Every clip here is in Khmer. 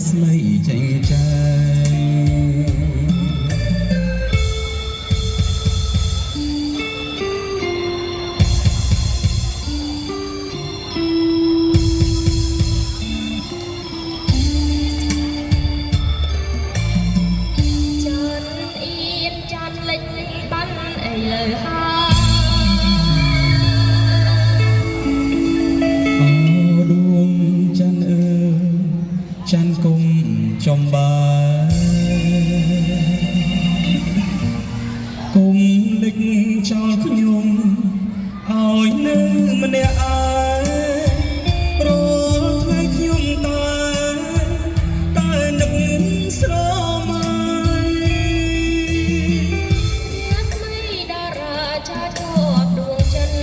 ស្មីចេញចាចាន់គុំចំបាគុំដឹកចោលខ្ញុំឲ្យនៅម្នាក់ឯងរាល់ថ្ងៃខ្ញុំតែនឹកស្រមៃអ្នកថ្មីតារាចាជាប់ដួងចិត្ត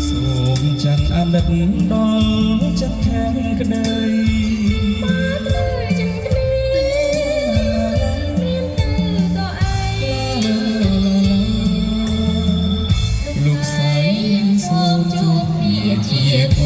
សូមចាន់អាណិតដល់ចិត្តខាងក្តីមកលើចិនក្តីមានតែក៏ឯងលោកស្រីសូមជួបគ្នាជា